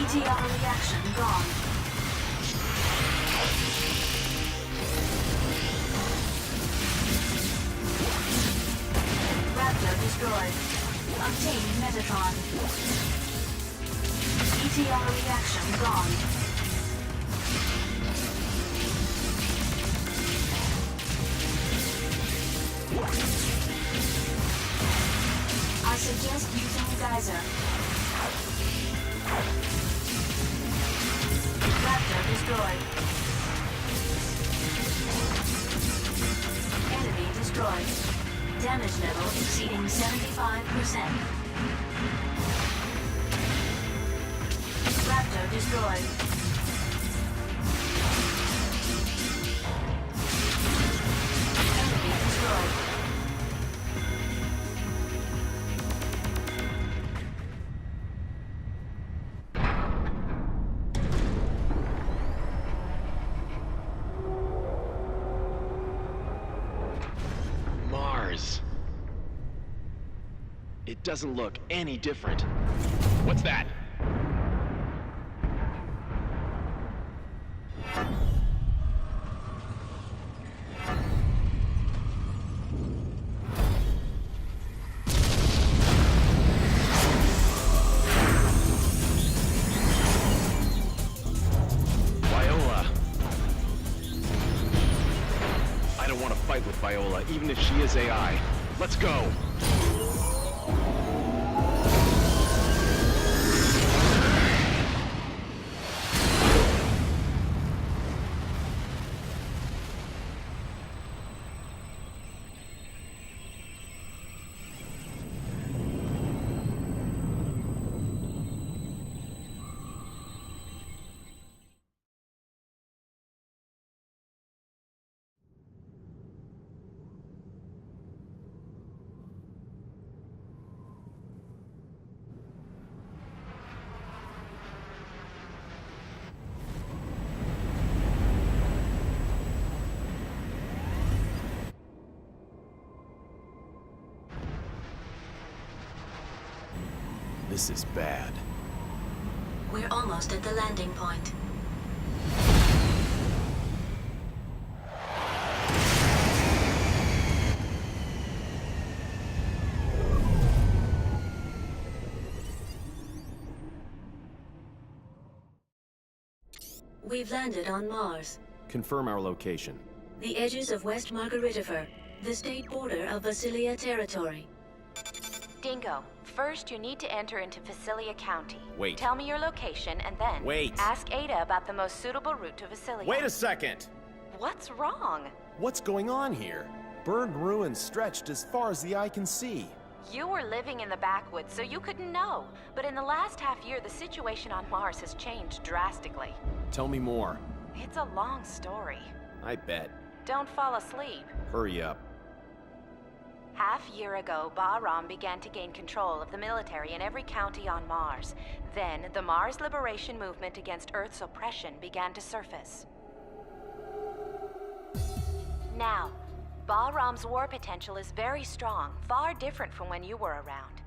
ETR reaction gone. Raptor destroyed. Obtain Metatron. ETR reaction gone. I suggest using Geyser. Raptor destroyed. Enemy destroyed. Damage level exceeding 75%. Raptor destroyed. Enemy destroyed. Mars. It doesn't look any different. What's that? Viola, even if she is AI. Let's go! This is bad. We're almost at the landing point. We've landed on Mars. Confirm our location. The edges of West Margaritifer, the state border of Vasilia territory. Dingo, first you need to enter into Vasilia County. Wait. Tell me your location and then ask Ada about the most suitable route to Vasilia. Wait a second! What's wrong? What's going on here? Burned ruins stretched as far as the eye can see. You were living in the backwoods, so you couldn't know. But in the last half year, the situation on Mars has changed drastically. Tell me more. It's a long story. I bet. Don't fall asleep. Hurry up. Half year ago, Bahram began to gain control of the military in every county on Mars. Then, the Mars Liberation Movement against Earth's oppression began to surface. Now, Bahram's war potential is very strong, far different from when you were around.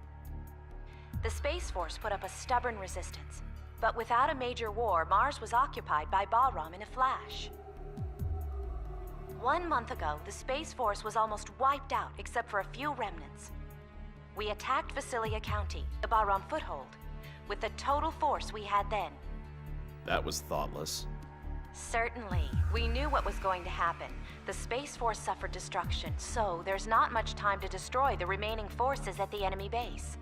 The Space Force put up a stubborn resistance, but without a major war, Mars was occupied by Bahram in a flash. 1 month ago, the Space Force was almost wiped out except for a few remnants. We attacked Vasilia County, the Bahram foothold, with the total force we had then. That was thoughtless. Certainly. We knew what was going to happen. The Space Force suffered destruction, so there's not much time to destroy the remaining forces at the enemy base.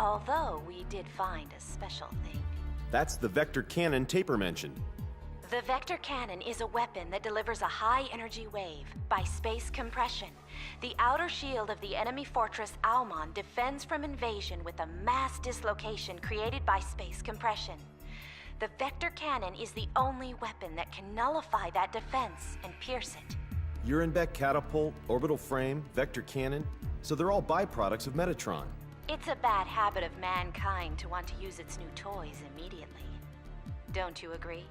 Although we did find a special thing. That's the vector cannon Taper mentioned. The vector cannon is a weapon that delivers a high-energy wave by space compression. The outer shield of the enemy fortress Almon defends from invasion with a mass dislocation created by space compression. The vector cannon is the only weapon that can nullify that defense and pierce it. Urenbeck catapult, orbital frame, vector cannon, so they're all byproducts of Metatron. It's a bad habit of mankind to want to use its new toys immediately. Don't you agree?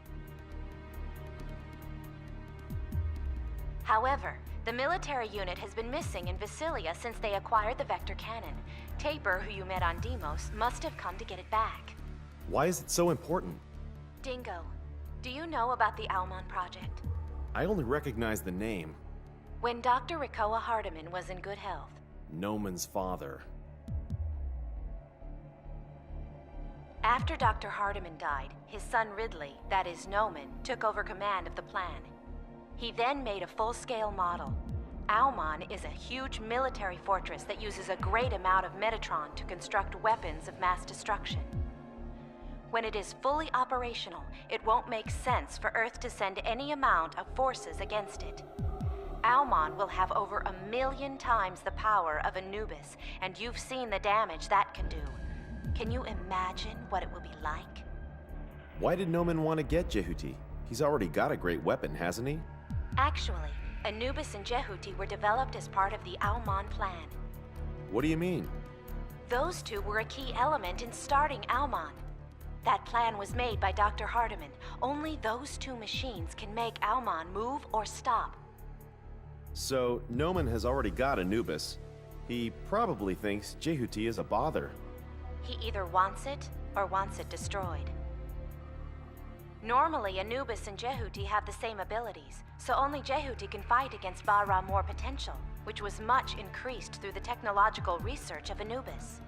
However, the military unit has been missing in Vasilia since they acquired the vector cannon. Taper, who you met on Deimos, must have come to get it back. Why is it so important? Dingo, do you know about the Almon project? I only recognize the name. When Dr. Rikoa Hardiman was in good health. Noman's father. After Dr. Hardiman died, his son Ridley, that is Noman, took over command of the plan. He then made a full-scale model. Almon is a huge military fortress that uses a great amount of Metatron to construct weapons of mass destruction. When it is fully operational, it won't make sense for Earth to send any amount of forces against it. Almon will have over 1 million times the power of Anubis, and you've seen the damage that can do. Can you imagine what it will be like? Why did Noman want to get Jehuty? He's already got a great weapon, hasn't he? Actually, Anubis and Jehuty were developed as part of the Almon plan. What do you mean? Those two were a key element in starting Almon. That plan was made by Dr. Hardiman. Only those two machines can make Almon move or stop. So, Noman has already got Anubis. He probably thinks Jehuty is a bother. He either wants it or wants it destroyed. Normally, Anubis and Jehuty have the same abilities, so only Jehuty can fight against Bahram's more potential, which was much increased through the technological research of Anubis.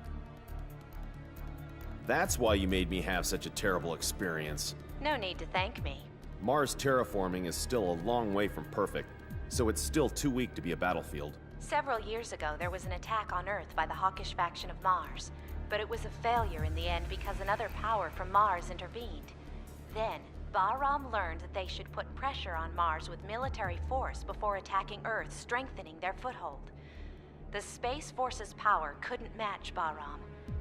That's why you made me have such a terrible experience. No need to thank me. Mars terraforming is still a long way from perfect, so it's still too weak to be a battlefield. Several years ago, there was an attack on Earth by the hawkish faction of Mars, but it was a failure in the end because another power from Mars intervened. Then, Bahram learned that they should put pressure on Mars with military force before attacking Earth, strengthening their foothold. The Space Force's power couldn't match Bahram.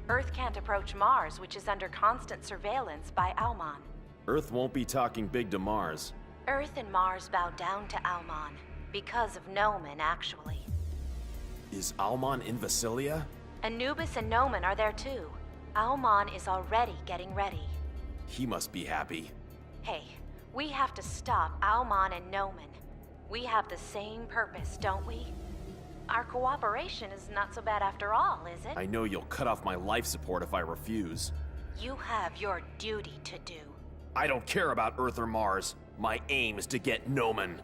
Earth can't approach Mars, which is under constant surveillance by Almon. Earth won't be talking big to Mars. Earth and Mars bow down to Almon, because of Noman, actually. Is Almon in Vasilia? Anubis and Noman are there too. Almon is already getting ready. He must be happy. Hey, we have to stop Almon and Noman. We have the same purpose, don't we? Our cooperation is not so bad after all, is it? I know you'll cut off my life support if I refuse. You have your duty to do. I don't care about Earth or Mars. My aim is to get Noman.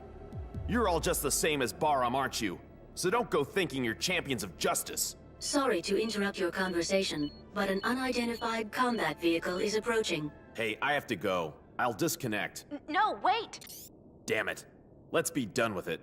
You're all just the same as Bahram, aren't you? So don't go thinking you're champions of justice. Sorry to interrupt your conversation, but an unidentified combat vehicle is approaching. Hey, I have to go. I'll disconnect. No, wait! Damn it. Let's be done with it.